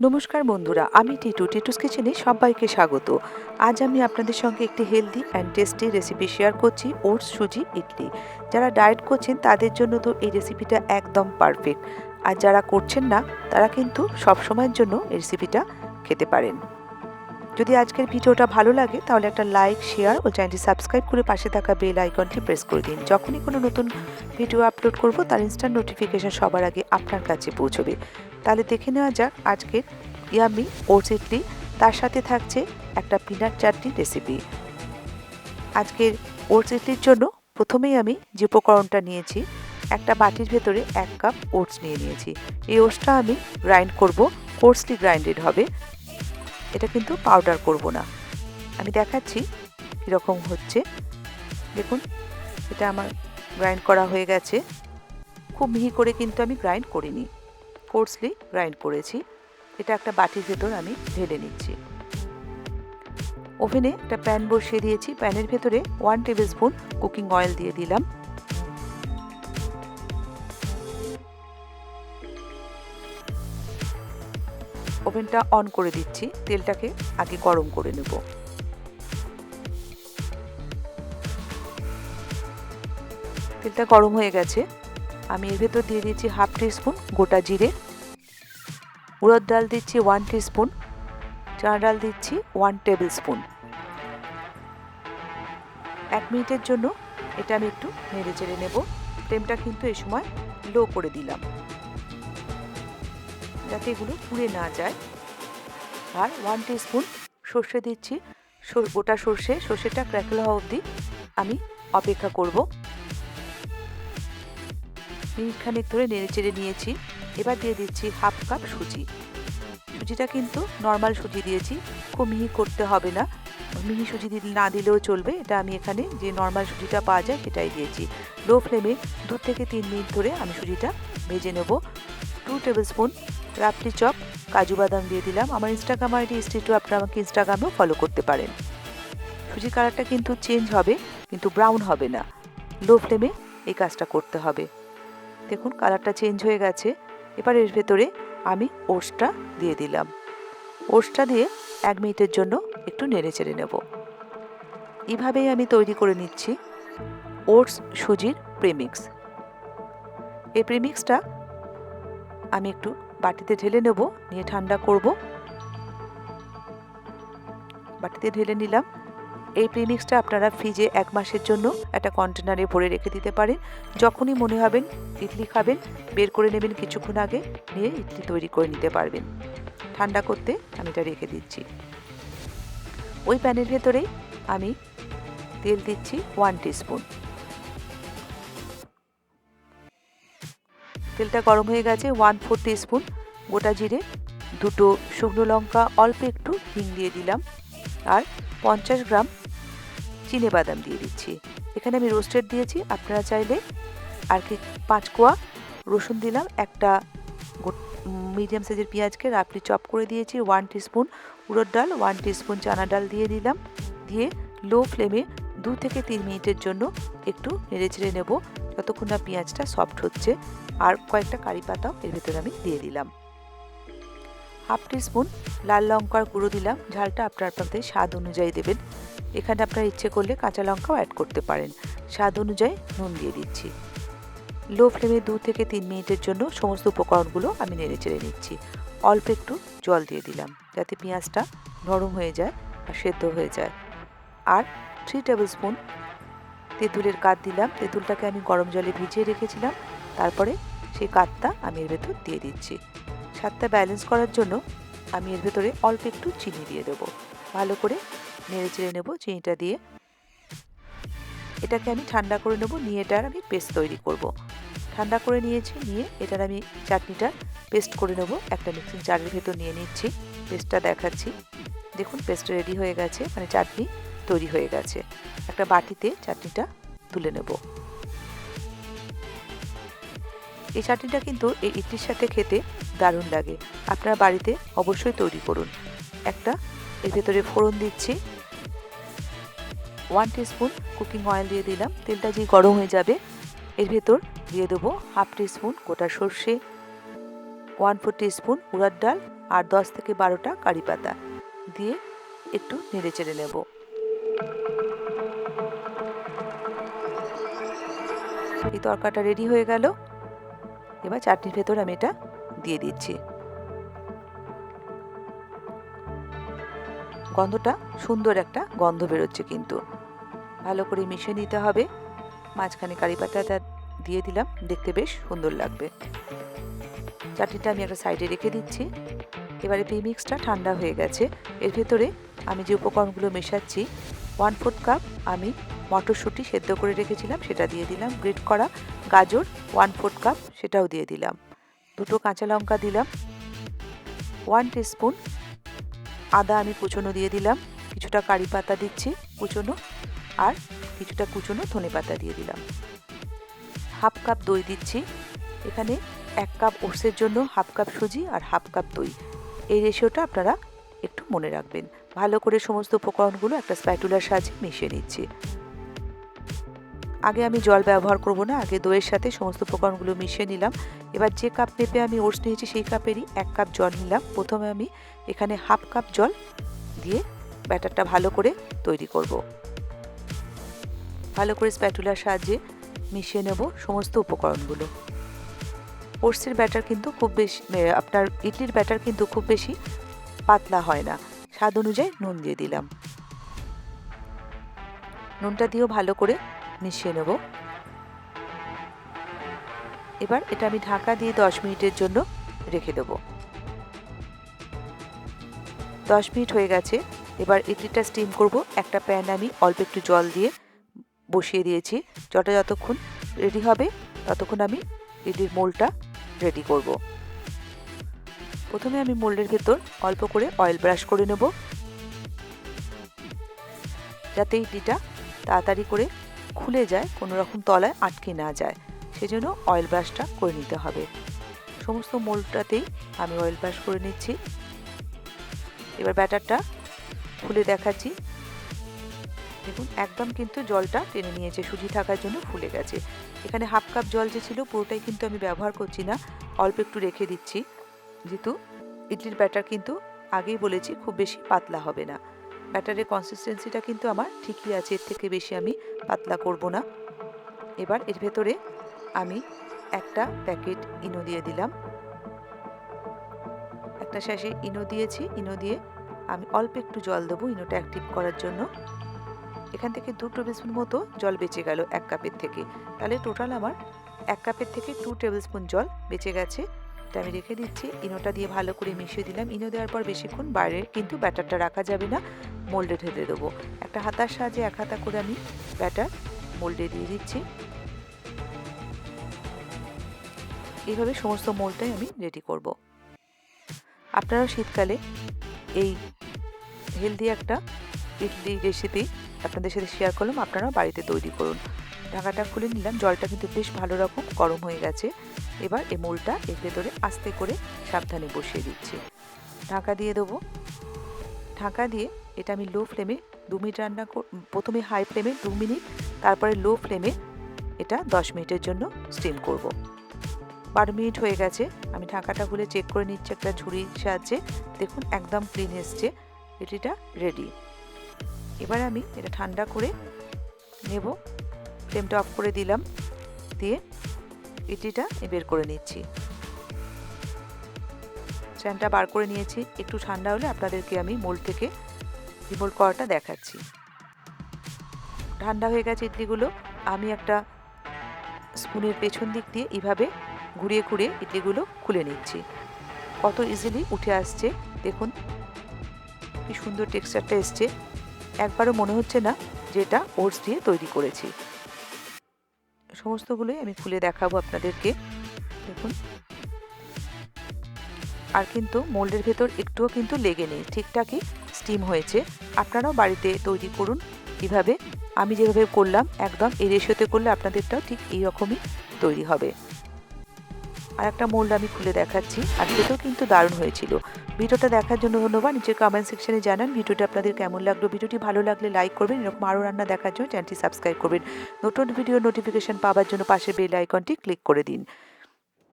নমস্কার বন্ধুরা, আমি টিটুস কিচেনে সবাইকে স্বাগত। আজ আমি আপনাদের সঙ্গে একটি healthy and tasty recipe share করছি, ওটস সুজি ইডলি। যারা ডায়েট করছেন তাদের জন্য তো এই রেসিপিটা একদম পারফেক্ট। আর যারা করছেন না তারা কিন্তু সবসময়ের জন্য এই রেসিপিটা খেতে পারেন। যদি আজকের ভিডিওটা ভালো লাগে তাহলে একটা লাইক, শেয়ার ও চ্যানেলটি সাবস্ক্রাইব করে পাশে থাকা বেল আইকনটি প্রেস করে দিন। যখনই কোনো নতুন ভিডিও আপলোড করব তার ইনস্ট্যান্ট নোটিফিকেশন সবার আগে আপনার কাছে পৌঁছবে। তাহলে দেখে নেওয়া যাক আজকের ইয়ামি ওটস ইডলি। তার সাথে থাকছে একটা পিনাট চাটনি রেসিপি। আজকের ওটস ইডলির জন্য প্রথমেই আমি যে উপকরণটা নিয়েছি, একটা বাটির ভেতরে 1 কাপ ওটস নিয়েছি। এই ওটসটা আমি গ্রাইন্ড করব, কোর্সলি গ্রাইন্ডেড হবে। এটা কিন্তু পাউডার করব না। আমি দেখাচ্ছি কীরকম হচ্ছে। দেখুন, এটা আমার গ্রাইন্ড করা হয়ে গেছে। খুব মিহি করে কিন্তু আমি গ্রাইন্ড করিনি, কোর্সলি গ্রাইন্ড করেছি। এটা একটা বাটির ভেতর আমি ঢেলে নিচ্ছি। ওভেনে একটা প্যান বসিয়ে দিয়েছি। প্যানের ভেতরে 1 টেবিল স্পুন কুকিং অয়েল দিয়ে দিলাম। ওভেনটা অন করে দিচ্ছি। তেলটাকে আগে গরম করে নেব। তেলটা গরম হয়ে গেছে। আমি এর ভেতর দিয়ে দিচ্ছি 1/2 টিস্পুন গোটা জিরে, উড়দ ডাল দিচ্ছি 1 টিস্পুন, চানা ডাল দিচ্ছি 1 টেবিল স্পুন। 1 মিনিটের জন্য এটা আমি একটু নেড়ে চেড়ে নেব। ফ্লেমটা কিন্তু এই সময় লো করে দিলাম যাতে এগুলো পুড়ে না যায়। আর 1 টিস্পুন সর্ষে দিচ্ছি, গোটা সর্ষে। সর্ষেটা ক্র্যাকল হওয়া অবধি আমি অপেক্ষা করব। মিনিটখানেক ধরে নেড়ে চেড়ে নিয়েছি। এবার দিয়ে দিচ্ছি 1/2 কাপ সুজি। সুজিটা কিন্তু নর্মাল সুজি দিয়েছি, খুব মিহি করতে হবে না। মিহি সুজি না দিলেও চলবে। এটা আমি এখানে যে নর্মাল সুজিটা পাওয়া যায় সেটাই দিয়েছি। লো ফ্লেমে 2 থেকে 3 মিনিট ধরে আমি সুজিটা ভেজে নেব। 2 টেবিল স্পুন রাফলি চপ কাজু বাদাম দিয়ে দিলাম। আমার ইনস্টাগ্রাম আইডি স্টিটু, আপনারা আমাকে ইনস্টাগ্রামেও ফলো করতে পারেন। সুজির কালারটা কিন্তু চেঞ্জ হবে, কিন্তু ব্রাউন হবে না। লো ফ্লেমে এই কাজটা করতে হবে। দেখুন, কালারটা চেঞ্জ হয়ে গেছে। এবার এর ভেতরে আমি ওটসটা দিয়ে দিলাম। ওটসটা দিয়ে 1 মিনিটের জন্য একটু নেড়ে চেড়ে নেব। এইভাবেই আমি তৈরি করে নিচ্ছি ওটস সুজির প্রিমিক্স। এই প্রিমিক্সটা আমি একটু বাটিতে ঢেলে নেব, নিয়ে ঠান্ডা করব। বাটিতে ঢেলে নিলাম। এই প্রিমিক্সটা আপনারা ফ্রিজে 1 মাসের জন্য একটা কন্টেনারে ভরে রেখে দিতে পারেন। যখনই মনে হবেন ইডলি খাবেন, বের করে নেবেন কিছুক্ষণ আগে, নিয়ে ইডলি তৈরি করে নিতে পারবেন। ঠান্ডা করতে আমি এটা রেখে দিচ্ছি। ওই প্যানের ভেতরেই আমি তেল দিচ্ছি 1 টিস্পুন। তেলটা গরম হয়ে গেছে। 1/4 টিস্পুন গোটা জিরে, 2টো শুকনো লঙ্কা, অল্প একটু হিং দিয়ে দিলাম। আর 50 গ্রাম চিনেবাদাম দিয়ে দিচ্ছি। এখানে আমি রোস্টেড দিয়েছি, আপনারা চাইলে আর কি 5 কোয়া রসুন দিলাম। একটা মিডিয়াম সাইজের পেঁয়াজকে রাফলি চপ করে দিয়েছি। 1 টিস্পুন উড়দ ডাল, 1 টিস্পুন চানা ডাল দিয়ে দিলাম। দিয়ে লো ফ্লেমে 2 থেকে 3 মিনিটের জন্য একটু নেড়ে চেড়ে নেব, যতক্ষণ না পেঁয়াজটা সফট হচ্ছে। আর কয়েকটা কারি পাতাও এর ভেতরে আমি দিয়ে দিলাম। 1/2 টিস্পুন লাল লঙ্কার গুঁড়ো দিলাম। ঝালটা আপনাদের স্বাদ অনুযায়ী দেবেন। এখানে আপনারা ইচ্ছে করলে কাঁচা লঙ্কাও অ্যাড করতে পারেন। স্বাদ অনুযায়ী নুন দিয়ে দিচ্ছি। লো ফ্লেমে 2 থেকে 3 মিনিটের জন্য সমস্ত উপকরণগুলো আমি নেড়ে চেড়ে নিচ্ছি। অল্প একটু জল দিয়ে দিলাম যাতে পেঁয়াজটা নরম হয়ে যায় আর সেদ্ধ হয়ে যায়। আর 3 টেবিল স্পুন তেঁতুলের কাঠ দিলাম। তেঁতুলটাকে আমি গরম জলে ভিজিয়ে রেখেছিলাম, তারপরে সেই কাঠটা আমি এর ভেতর দিয়ে দিচ্ছি। স্বাদটা ব্যালেন্স করার জন্য আমি এর ভেতরে অল্প একটু চিনি দিয়ে দেবো। ভালো করে নেড়ে চেড়ে নেবো চিনিটা দিয়ে। এটাকে আমি ঠান্ডা করে নেবো, নিয়ে এটার আমি পেস্ট তৈরি করব। ঠান্ডা করে নিয়েছি, নিয়ে এটার আমি চাটনিটা পেস্ট করে নেবো। একটা মিক্সিং জারের ভেতর নিয়ে নিচ্ছি। পেস্টটা দেখাচ্ছি। দেখুন, পেস্ট রেডি হয়ে গেছে, মানে চাটনি তৈরি হয়ে গেছে। একটা বাটিতে চাটনিটা তুলে নেব। এই চাটনিটা কিন্তু এই ইডলির সাথে খেতে দারুণ লাগে। আপনারা বাড়িতে অবশ্যই তৈরি করুন। একটা এর ভেতরে ফোড়ন দিচ্ছি। 1 টিস্পুন কুকিং অয়েল দিয়ে দিলাম। তেলটা যে গরম হয়ে যাবে এর ভেতর দিয়ে দেবো 1/2 টিস্পুন গোটা সর্ষে, 1/4 টিস্পুন উড়দ ডাল আর 10 থেকে 12টা কারি পাতা দিয়ে একটু নেড়ে চেড়ে নেব। এই তরকাটা রেডি হয়ে গেল। এবার চাটনির ভেতর আমি এটা দিয়ে দিচ্ছি। গন্ধটা সুন্দর একটা গন্ধ বেরোচ্ছে, কিন্তু ভালো করে মিশিয়ে নিতে হবে। মাঝখানে কারি পাতাটা দিয়ে দিলাম, দেখতে বেশ সুন্দর লাগবে। চাটনিটা আমি একটা সাইডে রেখে দিচ্ছি। এবারে প্রিমিক্সটা ঠান্ডা হয়ে গেছে। এর ভেতরে আমি যে উপকরণগুলো মেশাচ্ছি, 1/4 কাপ আমি মটরশুঁটি সেদ্ধ করে রেখেছিলাম, সেটা দিয়ে দিলাম। গ্রেট করা গাজর 1/4 কাপ, সেটাও দিয়ে দিলাম। 2টো কাঁচা লঙ্কা দিলাম। 1 টিস্পুন আদা আমি কুচনো দিয়ে দিলাম। কিছুটা কারি পাতা দিচ্ছি কুচনো, আর কিছুটা কুচনো ধনেপাতা দিয়ে দিলাম। 1/2 কাপ দই দিচ্ছি। এখানে 1 কাপ ওটসের জন্য 1/2 কাপ সুজি আর 1/2 কাপ দই। এই রেশিওটা আপনারা একটু মনে রাখবেন। ভালো করে সমস্ত উপকরণগুলো একটা স্প্যাটুলার সাহায্যে মিশিয়ে নিচ্ছি। আগে আমি জল ব্যবহার করব না, আগে দইয়ের সাথে সমস্ত উপকরণগুলো মিশিয়ে নিলাম। এবার যে কাপ মেপে আমি ওটস নিয়েছি সেই কাপেরই 1 কাপ জল নিলাম। প্রথমে আমি এখানে 1/2 কাপ জল দিয়ে ব্যাটারটা ভালো করে তৈরি করব। ভালো করে স্প্যাটুলার সাহায্যে মিশিয়ে নেব সমস্ত উপকরণগুলো। ওটসের ব্যাটার কিন্তু খুব বেশি, আপনার ইডলির ব্যাটার কিন্তু খুব বেশি পাতলা হয় না। স্বাদ অনুযায়ী নুন দিয়ে দিলাম। নুনটা দিয়েও ভালো করে মিশিয়ে নেব। এবার এটা আমি ঢাকা দিয়ে 10 মিনিটের জন্য রেখে দেব। 10 মিনিট হয়ে গেছে। এবার ইডলিটা স্টিম করব। একটা প্যান আমি অল্প একটু জল দিয়ে বসিয়ে দিয়েছি। জলটা যতক্ষণ রেডি হবে ততক্ষণ আমি ইডলির মোল্ডটা রেডি করব। প্রথমে আমি মোল্ডের ভেতর অল্প করে অয়েল ব্রাশ করে নেব, যাতে ইডলিটা তাড়াতাড়ি করে খুলে যায়, কোনো রকম তলায় আটকে না যায়, সেজন্য অয়েল ব্রাশটা করে নিতে হবে। সমস্ত মোল্ডটাতেই আমি অয়েল ব্রাশ করে নিচ্ছি। এবার ব্যাটারটা খুলে দেখাচ্ছি। দেখুন একদম কিন্তু জলটা টেনে নিয়েছে, সুজি থাকার জন্য ফুলে গেছে। এখানে 1/2 কাপ জল যে ছিল পুরোটাই কিন্তু আমি ব্যবহার করছি না, অল্প একটু রেখে দিচ্ছি, যেহেতু ইডলির ব্যাটার কিন্তু আগেই বলেছি খুব বেশি পাতলা হবে না। ব্যাটারের কনসিস্টেন্সিটা কিন্তু আমার ঠিকই আছে, এর থেকে বেশি আমি পাতলা করব না। এবার এর ভেতরে আমি একটা প্যাকেট ইনো দিয়ে দিলাম। একটা শ্যাশে ইনো দিয়েছি। ইনো দিয়ে আমি অল্প একটু জল দেবো ইনোটা অ্যাক্টিভ করার জন্য। এখান থেকে 2 টেবিল স্পুন মতো জল বেঁচে গেল 1 কাপের থেকে। তাহলে টোটাল আমার 1 কাপের থেকে 2 টেবিল স্পুন জল বেঁচে গেছে। এটা আমি রেখে দিচ্ছি। ইনোটা দিয়ে ভালো করে মিশিয়ে দিলাম। ইনো দেওয়ার পর বেশিক্ষণ বাইরে কিন্তু ব্যাটারটা রাখা যাবে না, মোল্ডে ঢেলে দেবো। একটা হাতার সাহায্যে 1 হাতা করে আমি ব্যাটার মোল্ডে দিয়ে দিচ্ছি। এইভাবে সমস্ত মোল্ডটাই আমি রেডি করব। আপনারাও শীতকালে এই হেলদি একটা ইডলি রেসিপি আপনাদের সাথে শেয়ার করলাম, আপনারাও বাড়িতে তৈরি করুন। ঢাকাটা খুলে নিলাম, জলটা কিন্তু বেশ ভালো রকম গরম হয়ে গেছে। এবার এই মোলটা এর ভেতরে আস্তে করে সাবধানে বসিয়ে দিচ্ছি। ঢাকা দিয়ে দেবো। ঢাকা দিয়ে এটা আমি লো ফ্লেমে 2 মিনিট রান্না প্রথমে হাই ফ্লেমে 2 মিনিট, তারপরে লো ফ্লেমে এটা 10 মিনিটের জন্য স্টিম করব। 12 মিনিট হয়ে গেছে। আমি ঢাকাটা খুলে চেক করে নিচ্ছি একটা ছুরির সাহায্যে। দেখুন একদম ক্লিন এসছে, ইডলিটা রেডি। এবার আমি এটা ঠান্ডা করে নেব। ফ্লেমটা অফ করে দিলাম, দিয়ে ইডলিটা বের করে নিচ্ছি। স্ট্যান্ডটা বার করে নিয়েছি। একটু ঠান্ডা হলে আপনাদেরকে আমি মোল্ড থেকে রিমোল্ড করাটা দেখাচ্ছি। ঠান্ডা হয়ে গেছে ইডলিগুলো। আমি একটা স্পুনের পেছন দিক দিয়ে এইভাবে ঘুরিয়ে ঘুরিয়ে ইডলিগুলো খুলে নিচ্ছি। কত ইজিলি উঠে আসছে দেখুন, কি সুন্দর টেক্সচারটা এসছে। একবারও মনে হচ্ছে না যে এটা ওটস দিয়ে তৈরি করেছি। সমস্তগুলোই আমি খুলে দেখাবো আপনাদেরকে। দেখুন, আর কিন্তু মোল্ডের ভেতর একটুও কিন্তু লেগে নেই, ঠিকঠাকই স্টিম হয়েছে। আপনারাও বাড়িতে তৈরি করুন এভাবে। আমি যেভাবে করলাম একদম এই রেশিওতে করলে আপনাদেরটাও ঠিক এই রকমই তৈরি হবে। আর একটা মোল্ড আমি খুলে দেখাচ্ছি, আর সেটাও কিন্তু দারুণ হয়েছিল। ভিডিওটা দেখার জন্য ধন্যবাদ। নিচের কমেন্ট সেকশনে জানান ভিডিওটা আপনাদের কেমন লাগলো। ভিডিওটি ভালো লাগলে লাইক করবেন, এরকম আরও রান্না দেখার জন্য চ্যানেলটি সাবস্ক্রাইব করবেন। নতুন ভিডিও নোটিফিকেশন পাওয়ার জন্য পাশে বেল আইকনটি ক্লিক করে দিন।